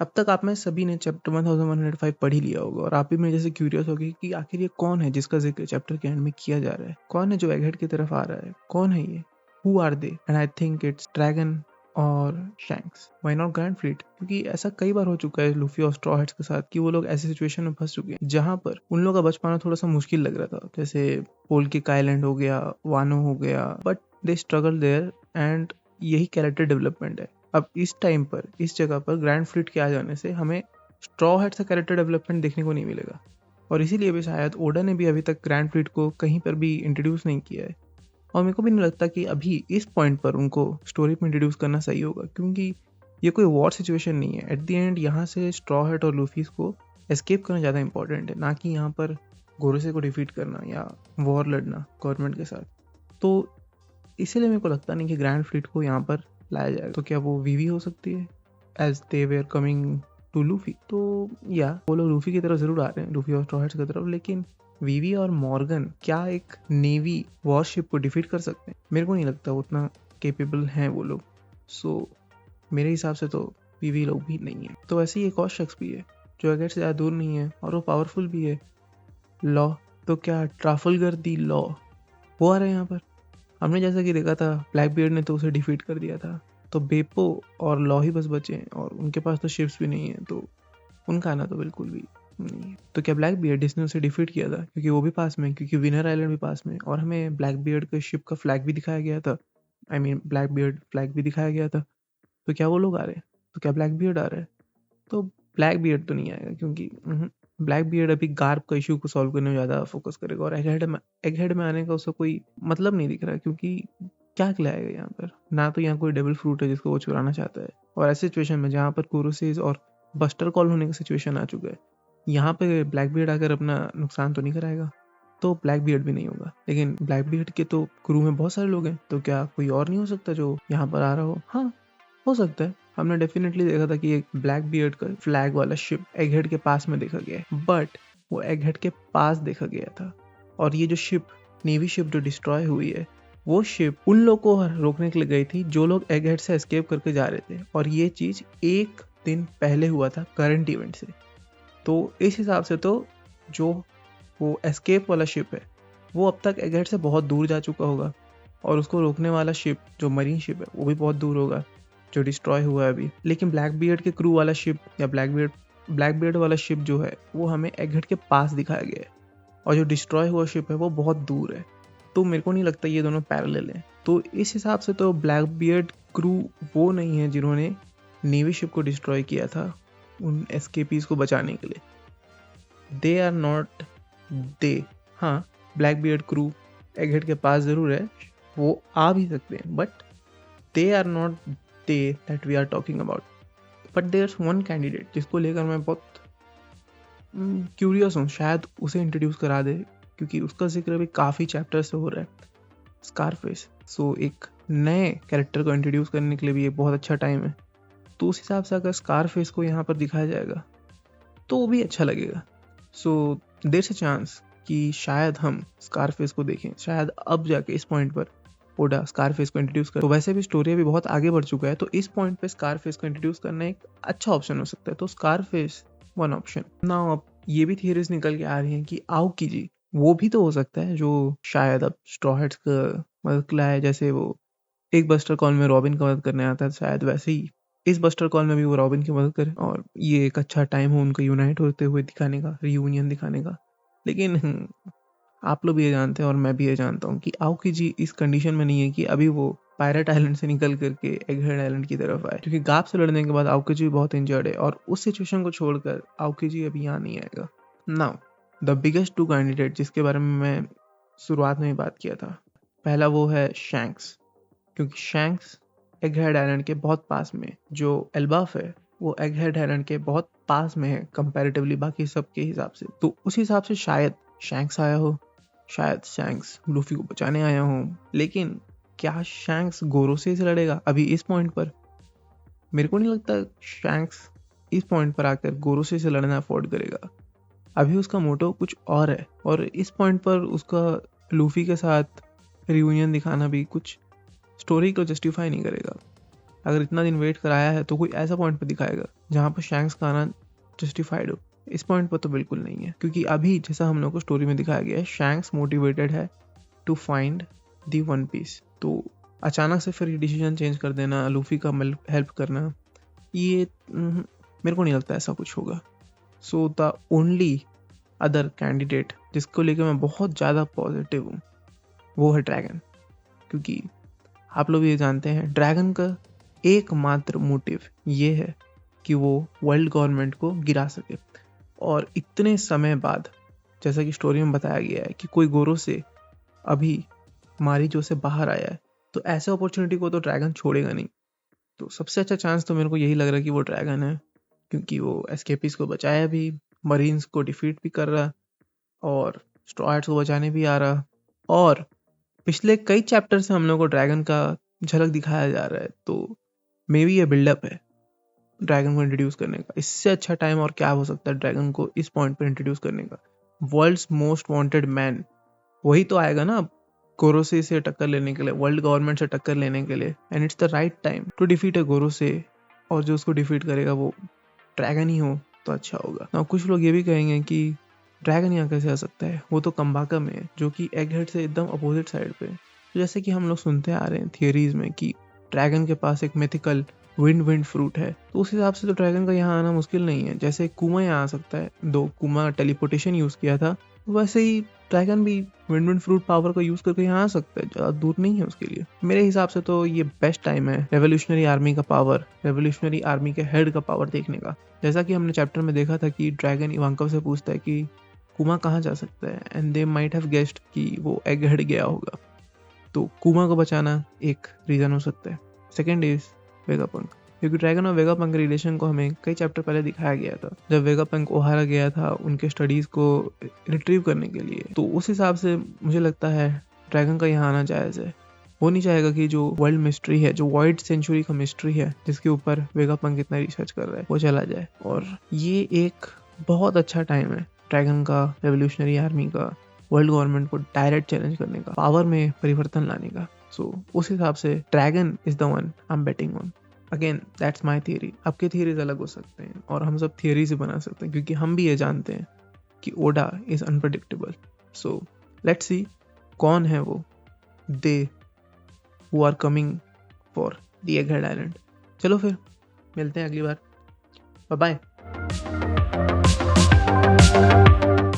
अब तक आप में सभी ने चैप्टर 1105 पढ़ ही लिया होगा और आप भी मेरे जैसे क्यूरियस होगी कि आखिर ये कौन है जिसका जिक्र चैप्टर के एंड में किया जा रहा है, कौन है जो एगहेड की तरफ आ रहा है, कौन है ये, who are they? And I think it's Dragon और Shanks. Why not Grand Fleet? क्योंकि ऐसा कई बार हो चुका है लूफी और स्ट्रॉ हैट्स के साथ कि वो लोग ऐसी सिचुएशन में फंस चुके हैं जहां पर उन लोगों का बच पाना थोड़ा सा मुश्किल लग रहा था, जैसे पोल्किक आइलैंड हो गया, वानो हो गया, but they struggle there and यही कैरेक्टर डेवलपमेंट है। अब इस टाइम पर, इस जगह पर ग्रैंड फ्लीट के आ जाने से हमें स्ट्रॉ हैट्स का कैरेक्टर डेवलपमेंट देखने को नहीं मिलेगा और इसीलिए भी शायद ओडा ने भी अभी तक ग्रैंड फ्लीट को कहीं पर भी इंट्रोड्यूस नहीं किया है और मेरे को भी नहीं लगता कि अभी इस पॉइंट पर उनको स्टोरी में इंट्रोड्यूस करना सही होगा, क्योंकि ये कोई वॉर सिचुएशन नहीं है। एट द एंड यहाँ से स्ट्रॉ हैट और लूफीज को एस्केप करना ज़्यादा इंपॉर्टेंट है, ना कि यहाँ पर गोरोसे को डिफीट करना या वॉर लड़ना गवर्नमेंट के साथ। तो इसीलिए मेरे को लगता नहीं कि ग्रैंड फ्लीट को यहाँ पर लाया जाएगा। तो क्या वो वीवी हो सकती है as they were coming to Luffy? तो या वो लोग लूफी की तरफ जरूर आ रहे हैं, लूफी और स्ट्रॉ हैट्स की तरफ, लेकिन वीवी और मॉर्गन क्या एक नेवी वॉरशिप को डिफीट कर सकते हैं? मेरे को नहीं लगता उतना केपेबल हैं वो लोग। सो मेरे हिसाब से तो वीवी लोग भी नहीं है। तो ऐसे ही एक और शख्स भी है जो एगहेड से ज़्यादा दूर नहीं है और वो पावरफुल भी है, लॉ। तो क्या ट्राफलगर दी लॉ वो आ रहे हैं यहाँ पर? हमने जैसा कि देखा था ब्लैक बियर्ड ने तो उसे डिफीट कर दिया था, तो बेपो और लॉ ही बस बचे हैं और उनके पास तो शिप्स भी नहीं है, तो उनका आना तो बिल्कुल भी नहीं है। तो क्या ब्लैक बियर्ड जिसने उसे डिफीट किया था, क्योंकि वो भी पास में, क्योंकि विनर आइलैंड भी पास में और हमें ब्लैक बियर्ड के शिप का फ्लैग भी दिखाया गया था, I mean black beard flag भी दिखाया गया था, तो क्या वो लोग आ रहे हैं? तो क्या ब्लैक बियर्ड आ रहा है? तो ब्लैक बियर्ड तो नहीं आएगा, क्योंकि ब्लैक बियर्ड अभी गार्ब का इशू को सॉल्व करने में ज़्यादा फोकस करेगा और एगहेड में आने का उसका कोई मतलब नहीं दिख रहा है, क्योंकि क्या खिलाएगा यहाँ पर? ना तो यहाँ कोई डेविल फ्रूट है जिसको वो चुराना चाहता है, और ऐसी सिचुएशन में जहाँ पर कुरुसेस और बस्टर कॉल होने का सिचुएशन आ चुका है, यहाँ पे ब्लैक बियर्ड आकर अपना नुकसान तो नहीं कराएगा, तो ब्लैक बियर्ड भी नहीं होगा। लेकिन ब्लैक बियर्ड के तो क्रू में बहुत सारे लोग हैं, तो क्या कोई और नहीं हो सकता जो यहाँ पर आ रहा हो? हाँ, हो सकता है। हमने डेफिनेटली देखा था कि एक ब्लैक बियर्ड का फ्लैग वाला शिप एगहेड के पास में देखा गया है, बट वो एगहेड के पास देखा गया था और ये जो शिप, नेवी शिप जो डिस्ट्रॉय हुई है, वो शिप उन लोगों को रोकने के लिए गई थी जो लोग एगहेड से एस्केप करके जा रहे थे, और ये चीज एक दिन पहले हुआ था करंट इवेंट से। तो इस हिसाब से तो जो वो एस्केप वाला शिप है वो अब तक एगहेड से बहुत दूर जा चुका होगा और उसको रोकने वाला शिप जो मरीन शिप है वो भी बहुत दूर होगा जो डिस्ट्रॉय हुआ है अभी। लेकिन ब्लैक बियर्ड के क्रू वाला शिप या ब्लैक बियर्ड वाला शिप जो है वो हमें एगहेड के पास दिखाया गया है और जो डिस्ट्रॉय हुआ शिप है वो बहुत दूर है। तो मेरे को नहीं लगता ये दोनों पैरेलल हैं। तो इस हिसाब से तो ब्लैक बियर्ड क्रू वो नहीं है जिन्होंने नेवी शिप को डिस्ट्रॉय किया था उन एस्केपीज को बचाने के लिए। They are not they. हाँ, ब्लैक बियर्ड क्रू एगहेड के पास जरूर है, वो आ भी सकते हैं, but they are not they that we are talking about. But there one candidate जिसको लेकर मैं बहुत क्यूरियस हूँ, शायद उसे इंट्रोड्यूस करा दे, क्योंकि उसका जिक्र अभी काफ़ी चैप्टर से हो रहा है, स्कारफेस। सो एक नए कैरेक्टर को इंट्रोड्यूस करने के लिए भी ये बहुत अच्छा टाइम है। तो उस हिसाब से अगर स्कारफेस को यहाँ पर दिखाया जाएगा तो वो भी अच्छा लगेगा। सो देयर से चांस कि शायद हम स्कारफेस को देखें, शायद अब जाके इस पॉइंट पर ओडा स्कारफेस को इंट्रोड्यूस कर। तो वैसे भी स्टोरी अभी बहुत आगे बढ़ चुका है, तो इस पॉइंट पे स्कारफेस को इंट्रोड्यूस करना एक अच्छा ऑप्शन हो सकता है। तो स्कारफेस वन ऑप्शन ना। अब ये भी थियरीज निकल के आ रही हैं कि आओकी वो भी तो हो सकता है जो शायद अब स्ट्रॉ हैट्स का मदद के लिए आए, जैसे वो एक बस्टर कॉल में रॉबिन का मदद करने आता है, शायद वैसे ही इस बस्टर कॉल में भी वो रॉबिन की मदद करे और ये एक अच्छा टाइम हो उनको यूनाइट होते हुए दिखाने का, रियूनियन दिखाने का। लेकिन आप लोग भी ये जानते हैं और मैं भी ये जानता हूँ कि आओकी इस कंडीशन में नहीं है कि अभी वो पायरेट आइलैंड से निकल करके एगहेड आइलैंड की तरफ आए, क्योंकि गाप से लड़ने के बाद आओकी भी बहुत इंजर्ड है और उस सिचुएशन को छोड़कर आओकी अभी यहाँ नहीं आएगा। Now the biggest two candidate जिसके बारे में मैं शुरुआत में ही बात किया था, पहला वो है शैंक्स, क्योंकि शैंक्स एगहेड आइलैंड के बहुत पास में, जो एल्बाफ है वो एगहेड आइलैंड के बहुत पास में है कंपैरेटिवली बाकी सब के हिसाब से। तो उस हिसाब से शायद शैंक्स आया हो, शायद शैंक्स लूफी को बचाने आया हो। लेकिन क्या शैंक्स गोरोसे से लड़ेगा अभी इस पॉइंट पर? मेरे को नहीं लगता शैंक्स इस पॉइंट पर आकर गोरोसे से लड़ना अफोर्ड करेगा। अभी उसका मोटो कुछ और है और इस पॉइंट पर उसका लूफी के साथ रियूनियन दिखाना भी कुछ स्टोरी को जस्टिफाई नहीं करेगा। अगर इतना दिन वेट कराया है तो कोई ऐसा पॉइंट पे दिखाएगा जहाँ पर शैंक्स का आना जस्टिफाइड हो। इस पॉइंट पर तो बिल्कुल नहीं है, क्योंकि अभी जैसा हम लोग को स्टोरी में दिखाया गया है, शैंक्स मोटिवेटेड है to find the one piece. तो अचानक से फिर ये डिसीजन चेंज कर देना, लूफी का हेल्प करना, ये मेरे को नहीं लगता ऐसा कुछ होगा। So the only other candidate जिसको लेकर मैं बहुत ज़्यादा पॉजिटिव हूँ वो है ड्रैगन, क्योंकि आप लोग ये जानते हैं ड्रैगन का एकमात्र मोटिव ये है कि वो वर्ल्ड गवर्नमेंट को गिरा सके। और इतने समय बाद, जैसा कि स्टोरी में बताया गया है कि कोई गोरो से अभी मारीजो से बाहर आया है, तो ऐसे अपॉर्चुनिटी को तो ड्रैगन छोड़ेगा नहीं। तो सबसे अच्छा चांस तो मेरे को यही लग रहा है कि वो ड्रैगन है, क्योंकि वो एस्केपिस को बचाया भी, मरीन्स को डिफीट भी कर रहा और स्ट्रॉ हार्ट्स को बचाने भी आ रहा। और पिछले कई चैप्टर से हम लोग को ड्रैगन का झलक दिखाया जा रहा है, तो मे बी ये बिल्डअप है ड्रैगन को इंट्रोड्यूस करने का। इससे अच्छा टाइम और क्या हो सकता है ड्रैगन को इस पॉइंट पर इंट्रोड्यूस करने का। वर्ल्ड्स मोस्ट वांटेड मैन वही तो आएगा ना गोरोसे से टक्कर लेने के लिए, वर्ल्ड गवर्नमेंट से टक्कर लेने के लिए, and it's the right time to defeat a Gorosei. और जो उसको डिफीट करेगा वो ड्रैगन ही हो तो अच्छा होगा ना। कुछ लोग ये भी कहेंगे कि ड्रैगन यहाँ कैसे आ सकता है, वो तो कंबाका में है, जो कि एगहेड से एकदम अपोजिट साइड पे। तो जैसे कि हम लोग सुनते आ रहे हैं थियरीज में कि ड्रैगन के पास एक मिथिकल विंड फ्रूट है, तो उस हिसाब से तो ड्रैगन का यहाँ आना मुश्किल नहीं है। जैसे कुमा यहाँ आ सकता है, दो कुमा टेलीपोर्टेशन यूज किया था, वैसे ही ड्रैगन भी विंड फ्रूट पावर का यूज करके यहाँ आ सकता है, ज्यादा दूर नहीं है उसके लिए। मेरे हिसाब से तो ये बेस्ट टाइम है रेवोल्यूशनरी आर्मी का पावर, रेवोल्यूशनरी आर्मी के हेड का पावर देखने का। जैसा कि हमने चैप्टर में देखा था कि ड्रैगन इवांका से पूछता है कि कुमा कहाँ जा सकता है, and they might have guessed कि वो एगहेड गया होगा। तो कुमा को बचाना एक रीजन हो सकता है। सेकेंड इज वेगापंक, क्योंकि ड्रैगन और वेगापंक के रिलेशन को हमें कई चैप्टर पहले दिखाया गया था, जब वेगापंक ओहारा गया था उनके स्टडीज को रिट्रीव करने के लिए। तो उस हिसाब से मुझे लगता है ड्रैगन का यहाँ आना जायज़ है। वो नहीं चाहेगा कि जो वर्ल्ड मिस्ट्री है, जो वाइड सेंचुरी का मिस्ट्री है, जिसके ऊपर वेगापंक इतना रिसर्च कर रहा है, वो चला जाए। और ये एक बहुत अच्छा टाइम है ड्रैगन का, रेवोल्यूशनरी आर्मी का, वर्ल्ड गवर्नमेंट को डायरेक्ट चैलेंज करने का, पावर में परिवर्तन लाने का। सो उस हिसाब से dragon is the one I am betting on. Again that's my theory, आपके थियरीज अलग हो सकते हैं और हम सब थियरी से बना सकते हैं, क्योंकि हम भी ये जानते हैं कि Oda is unpredictable. So let's see कौन है वो they who are coming for the Egghead Island. चलो फिर मिलते हैं अगली बार, बाय बाय।